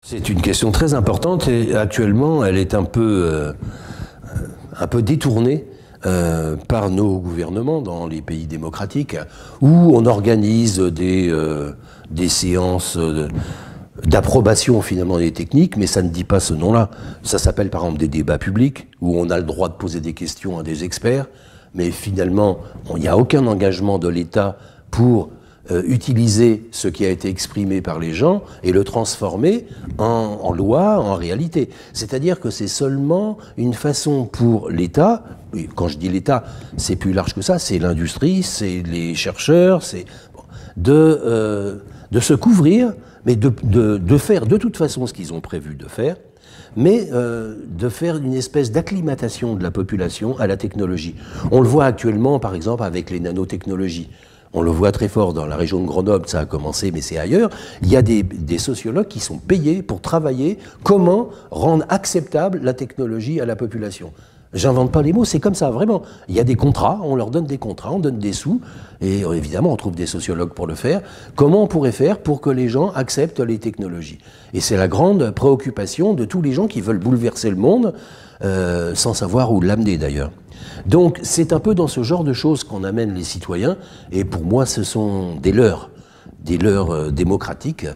C'est une question très importante et actuellement elle est un peu détournée par nos gouvernements dans les pays démocratiques où on organise des séances d'approbation finalement des techniques, mais ça ne dit pas ce nom-là. Ça s'appelle par exemple des débats publics où on a le droit de poser des questions à des experts, mais finalement il n'y a aucun engagement de l'État pour utiliser ce qui a été exprimé par les gens et le transformer en loi, en réalité. C'est-à-dire que c'est seulement une façon pour l'État, quand je dis l'État, c'est plus large que ça, c'est l'industrie, c'est les chercheurs, c'est de se couvrir, mais de faire de toute façon ce qu'ils ont prévu de faire, mais de faire une espèce d'acclimatation de la population à la technologie. On le voit actuellement, par exemple, avec les nanotechnologies. On le voit très fort dans la région de Grenoble, ça a commencé, mais c'est ailleurs. Il y a des sociologues qui sont payés pour travailler comment rendre acceptable la technologie à la population. J'invente pas les mots, c'est comme ça, vraiment. Il y a des contrats, on leur donne des contrats, on donne des sous, et évidemment on trouve des sociologues pour le faire. Comment on pourrait faire pour que les gens acceptent les technologies? Et c'est la grande préoccupation de tous les gens qui veulent bouleverser le monde, sans savoir où l'amener d'ailleurs. Donc c'est un peu dans ce genre de choses qu'on amène les citoyens, et pour moi ce sont des leurres démocratiques,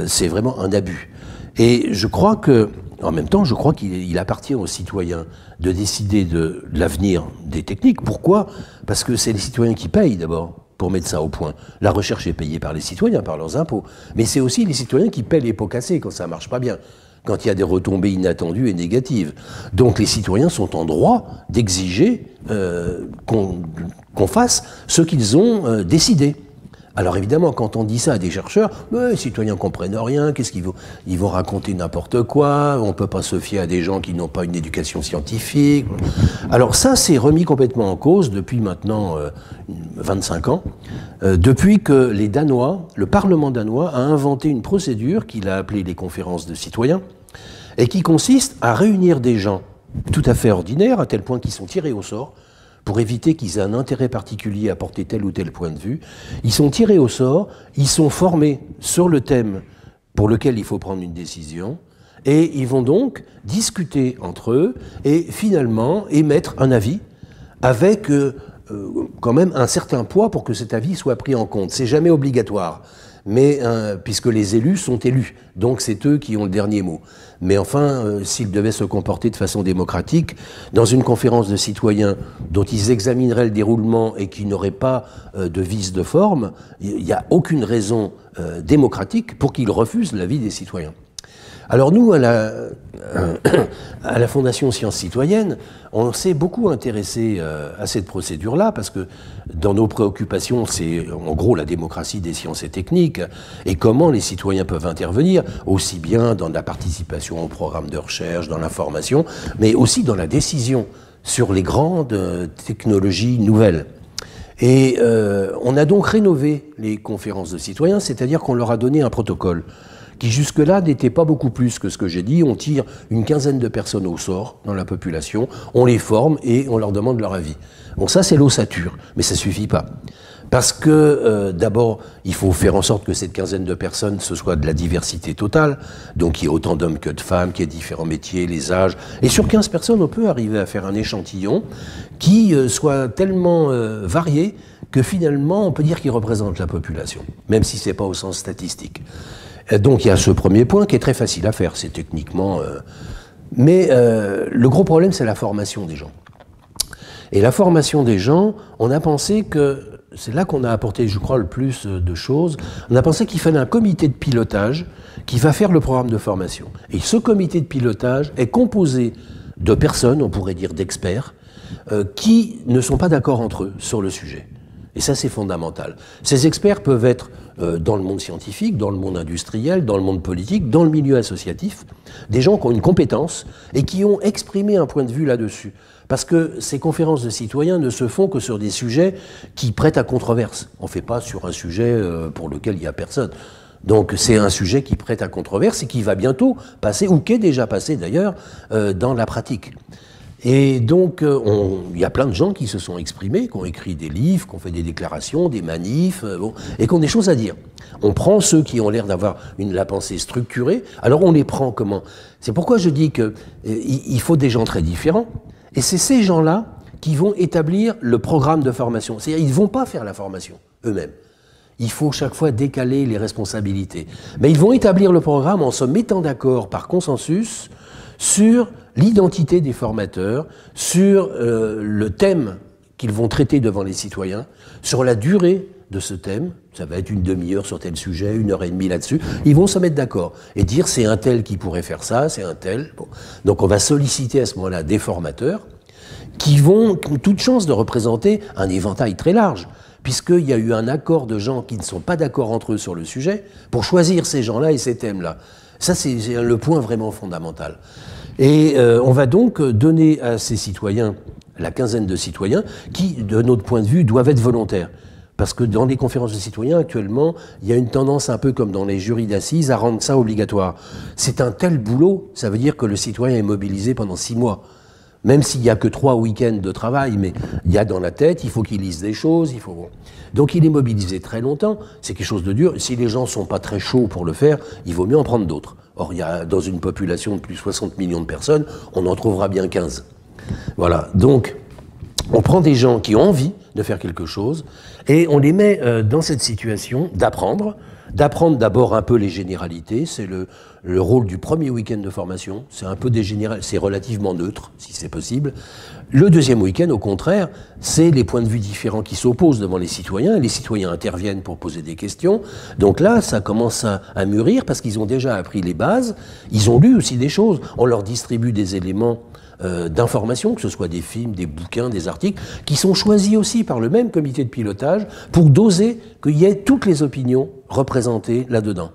c'est vraiment un abus. Et je crois que, en même temps, je crois qu'il appartient aux citoyens de décider de l'avenir des techniques. Pourquoi? Parce que c'est les citoyens qui payent d'abord pour mettre ça au point. La recherche est payée par les citoyens, par leurs impôts. Mais c'est aussi les citoyens qui paient les pots cassés quand ça ne marche pas bien, quand il y a des retombées inattendues et négatives. Donc les citoyens sont en droit d'exiger qu'on fasse ce qu'ils ont décidé. Alors évidemment, quand on dit ça à des chercheurs, les citoyens ne comprennent rien, qu'est-ce qu'ils vont, ils vont raconter n'importe quoi, on ne peut pas se fier à des gens qui n'ont pas une éducation scientifique. Alors ça, c'est remis complètement en cause depuis maintenant 25 ans, depuis que les Danois, le Parlement danois, a inventé une procédure qu'il a appelée les conférences de citoyens, et qui consiste à réunir des gens tout à fait ordinaires, à tel point qu'ils sont tirés au sort, pour éviter qu'ils aient un intérêt particulier à porter tel ou tel point de vue. Ils sont tirés au sort, ils sont formés sur le thème pour lequel il faut prendre une décision, et ils vont donc discuter entre eux et finalement émettre un avis avec quand même un certain poids pour que cet avis soit pris en compte. C'est jamais obligatoire, mais puisque les élus sont élus, donc c'est eux qui ont le dernier mot. Mais enfin, s'ils devaient se comporter de façon démocratique, dans une conférence de citoyens dont ils examineraient le déroulement et qui n'aurait pas de vice de forme, il n'y a aucune raison démocratique pour qu'ils refusent l'avis des citoyens. Alors nous, à la Fondation Sciences Citoyennes, on s'est beaucoup intéressé à cette procédure-là, parce que dans nos préoccupations, c'est en gros la démocratie des sciences et techniques, et comment les citoyens peuvent intervenir, aussi bien dans la participation au programme de recherche, dans l'information, mais aussi dans la décision sur les grandes technologies nouvelles. Et on a donc rénové les conférences de citoyens, c'est-à-dire qu'on leur a donné un protocole qui jusque-là n'était pas beaucoup plus que ce que j'ai dit. On tire une quinzaine de personnes au sort dans la population, on les forme et on leur demande leur avis. Bon, ça c'est l'ossature, mais ça suffit pas. Parce que d'abord, il faut faire en sorte que cette quinzaine de personnes, ce soit de la diversité totale, donc qu'il y ait autant d'hommes que de femmes, qu'il y ait différents métiers, les âges. Et sur 15 personnes, on peut arriver à faire un échantillon qui soit tellement varié que finalement, on peut dire qu'il représente la population, même si c'est pas au sens statistique. Donc il y a ce premier point qui est très facile à faire, c'est techniquement... Mais le gros problème, c'est la formation des gens. Et la formation des gens, on a pensé que... C'est là qu'on a apporté, je crois, le plus de choses. On a pensé qu'il fallait un comité de pilotage qui va faire le programme de formation. Et ce comité de pilotage est composé de personnes, on pourrait dire d'experts, qui ne sont pas d'accord entre eux sur le sujet. Et ça, c'est fondamental. Ces experts peuvent être dans le monde scientifique, dans le monde industriel, dans le monde politique, dans le milieu associatif, des gens qui ont une compétence et qui ont exprimé un point de vue là-dessus. Parce que ces conférences de citoyens ne se font que sur des sujets qui prêtent à controverse. On ne fait pas sur un sujet pour lequel il n'y a personne. Donc c'est un sujet qui prête à controverse et qui va bientôt passer, ou qui est déjà passé d'ailleurs, dans la pratique. Et donc, il y a plein de gens qui se sont exprimés, qui ont écrit des livres, qui ont fait des déclarations, des manifs, bon, et qui ont des choses à dire. On prend ceux qui ont l'air d'avoir la pensée structurée, alors on les prend comment? C'est pourquoi je dis qu'il faut des gens très différents, et c'est ces gens-là qui vont établir le programme de formation. C'est-à-dire ils ne vont pas faire la formation eux-mêmes. Il faut chaque fois décaler les responsabilités. Mais ils vont établir le programme en se mettant d'accord par consensus sur l'identité des formateurs, sur le thème qu'ils vont traiter devant les citoyens, sur la durée de ce thème, ça va être une demi-heure sur tel sujet, 1h30 là-dessus, ils vont se mettre d'accord et dire c'est un tel qui pourrait faire ça, c'est un tel. Bon. Donc on va solliciter à ce moment-là des formateurs qui ont toute chance de représenter un éventail très large, puisqu'il y a eu un accord de gens qui ne sont pas d'accord entre eux sur le sujet, pour choisir ces gens-là et ces thèmes-là. Ça, c'est le point vraiment fondamental. Et on va donc donner à ces citoyens, la quinzaine de citoyens, qui, de notre point de vue, doivent être volontaires. Parce que dans les conférences de citoyens, actuellement, il y a une tendance un peu comme dans les jurys d'assises à rendre ça obligatoire. C'est un tel boulot, ça veut dire que le citoyen est mobilisé pendant 6 mois. Même s'il n'y a que 3 week-ends de travail, mais il y a dans la tête, il faut qu'il lise des choses, il faut... Bon. Donc il est mobilisé très longtemps, c'est quelque chose de dur. Si les gens ne sont pas très chauds pour le faire, il vaut mieux en prendre d'autres. Or, il y a, dans une population de plus de 60 millions de personnes, on en trouvera bien 15. Voilà, donc on prend des gens qui ont envie de faire quelque chose, et on les met dans cette situation d'apprendre d'abord un peu les généralités, c'est le rôle du premier week-end de formation, c'est un peu des c'est relativement neutre, si c'est possible. Le deuxième week-end, au contraire, c'est les points de vue différents qui s'opposent devant les citoyens, et les citoyens interviennent pour poser des questions. Donc là, ça commence à mûrir, parce qu'ils ont déjà appris les bases, ils ont lu aussi des choses, on leur distribue des éléments d'information, que ce soit des films, des bouquins, des articles, qui sont choisis aussi par le même comité de pilotage pour doser qu'il y ait toutes les opinions représentées là-dedans.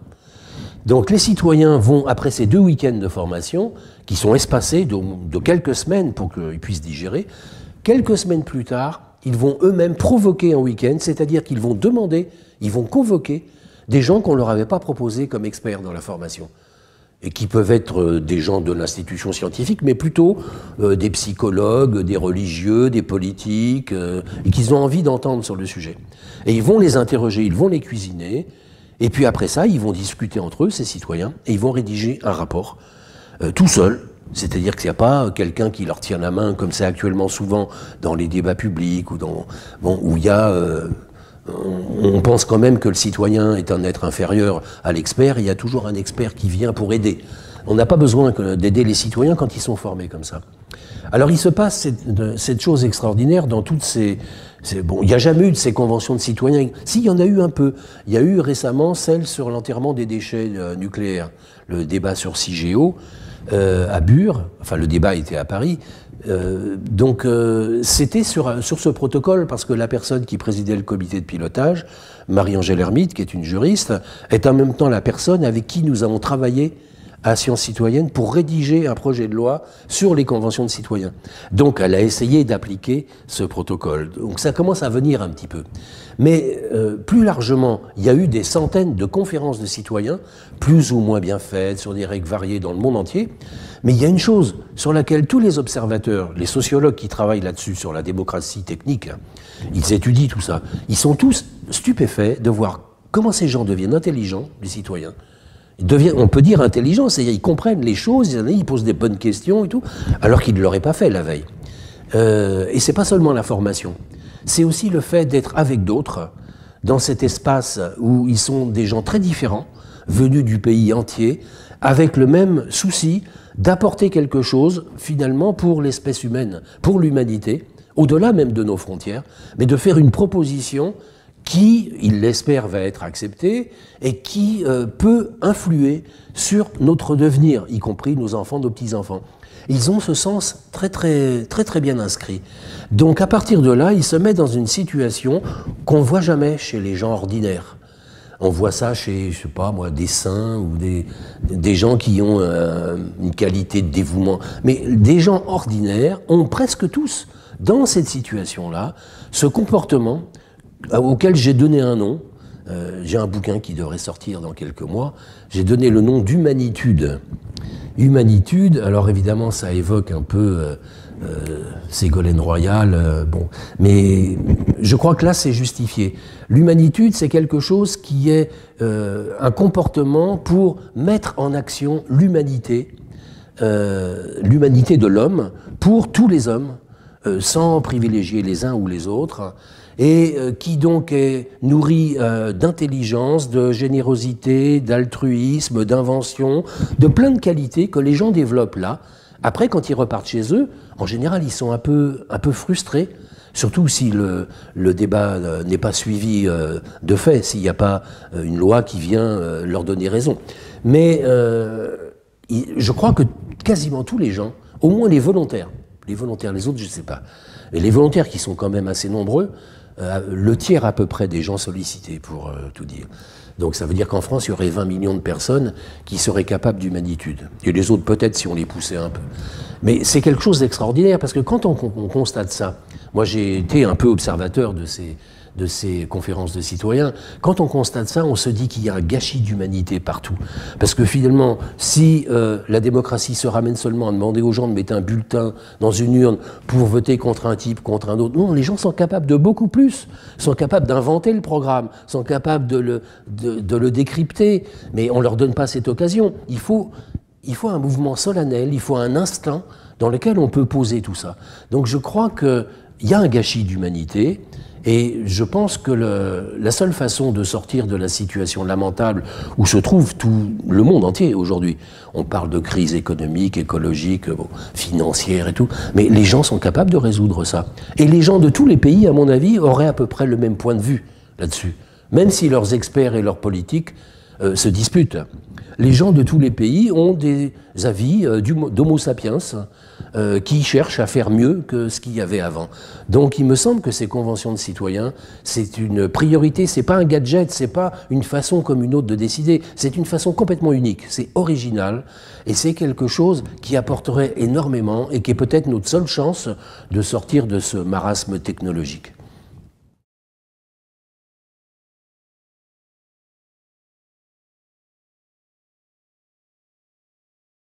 Donc les citoyens vont, après ces 2 week-ends de formation, qui sont espacés de quelques semaines pour qu'ils puissent digérer, quelques semaines plus tard, ils vont eux-mêmes provoquer un week-end, c'est-à-dire qu'ils vont demander, ils vont convoquer des gens qu'on ne leur avait pas proposés comme experts dans la formation, et qui peuvent être des gens de l'institution scientifique, mais plutôt des psychologues, des religieux, des politiques, et qu'ils ont envie d'entendre sur le sujet. Et ils vont les interroger, ils vont les cuisiner, et puis après ça, ils vont discuter entre eux, ces citoyens, et ils vont rédiger un rapport, tout seul. C'est-à-dire qu'il n'y a pas quelqu'un qui leur tient la main, comme c'est actuellement souvent dans les débats publics, ou où il y a... on pense quand même que le citoyen est un être inférieur à l'expert, et il y a toujours un expert qui vient pour aider. On n'a pas besoin d'aider les citoyens quand ils sont formés comme ça. Alors il se passe cette chose extraordinaire dans toutes ces... Bon, il n'y a jamais eu de ces conventions de citoyens. Si, il y en a eu un peu. Il y a eu récemment celle sur l'enterrement des déchets nucléaires, le débat sur CIGEO à Bure, enfin le débat était à Paris. Donc c'était sur ce protocole, parce que la personne qui présidait le comité de pilotage, Marie-Angèle Hermite, qui est une juriste, est en même temps la personne avec qui nous avons travaillé à Sciences Citoyennes pour rédiger un projet de loi sur les conventions de citoyens. Donc elle a essayé d'appliquer ce protocole. Donc ça commence à venir un petit peu. Mais plus largement, il y a eu des centaines de conférences de citoyens, plus ou moins bien faites, sur des règles variées dans le monde entier. Mais il y a une chose sur laquelle tous les observateurs, les sociologues qui travaillent là-dessus, sur la démocratie technique, ils étudient tout ça. Ils sont tous stupéfaits de voir comment ces gens deviennent intelligents, les citoyens. On peut dire intelligents, c'est-à-dire ils comprennent les choses, ils posent des bonnes questions et tout, alors qu'ils ne l'auraient pas fait la veille. Et c'est pas seulement la formation, c'est aussi le fait d'être avec d'autres, dans cet espace où ils sont des gens très différents, venus du pays entier, avec le même souci d'apporter quelque chose, finalement, pour l'espèce humaine, pour l'humanité, au-delà même de nos frontières, mais de faire une proposition qui, il l'espère, va être acceptée et qui peut influer sur notre devenir, y compris nos enfants, nos petits-enfants. Ils ont ce sens très bien inscrit. Donc à partir de là, ils se mettent dans une situation qu'on ne voit jamais chez les gens ordinaires. On voit ça chez, je sais pas moi, des saints ou des gens qui ont une qualité de dévouement. Mais des gens ordinaires ont presque tous, dans cette situation-là, ce comportement auquel j'ai donné un nom. J'ai un bouquin qui devrait sortir dans quelques mois. J'ai donné le nom d'humanitude. Humanitude, alors évidemment ça évoque un peu Ségolène Royal, bon. Mais je crois que là, c'est justifié. L'humanitude, c'est quelque chose qui est un comportement pour mettre en action l'humanité de l'homme pour tous les hommes, sans privilégier les uns ou les autres, et qui donc est nourri d'intelligence, de générosité, d'altruisme, d'invention, de plein de qualités que les gens développent là. Après, quand ils repartent chez eux, en général, ils sont un peu frustrés, surtout si le débat n'est pas suivi de fait, s'il n'y a pas une loi qui vient leur donner raison. Mais je crois que quasiment tous les gens, au moins les volontaires, les autres, je ne sais pas, et les volontaires qui sont quand même assez nombreux, le tiers à peu près des gens sollicités, pour tout dire. Donc ça veut dire qu'en France, il y aurait 20 millions de personnes qui seraient capables d'humanitude. Et les autres, peut-être, si on les poussait un peu. Mais c'est quelque chose d'extraordinaire, parce que quand on constate ça, moi j'ai été un peu observateur de ces conférences de citoyens, quand on constate ça, on se dit qu'il y a un gâchis d'humanité partout. Parce que finalement, si la démocratie se ramène seulement à demander aux gens de mettre un bulletin dans une urne pour voter contre un type, contre un autre, non, les gens sont capables de beaucoup plus, sont capables d'inventer le programme, sont capables de le décrypter, mais on ne leur donne pas cette occasion. Il faut un mouvement solennel, il faut un instinct dans lequel on peut poser tout ça. Donc je crois qu'il y a un gâchis d'humanité, et je pense que la seule façon de sortir de la situation lamentable où se trouve tout le monde entier aujourd'hui, on parle de crise économique, écologique, bon, financière et tout, mais les gens sont capables de résoudre ça. Et les gens de tous les pays, à mon avis, auraient à peu près le même point de vue là-dessus, même si leurs experts et leurs politiques se disputent. Les gens de tous les pays ont des avis d'homo sapiens qui cherchent à faire mieux que ce qu'il y avait avant. Donc il me semble que ces conventions de citoyens, c'est une priorité, c'est pas un gadget, c'est pas une façon comme une autre de décider, c'est une façon complètement unique, c'est original, et c'est quelque chose qui apporterait énormément et qui est peut-être notre seule chance de sortir de ce marasme technologique.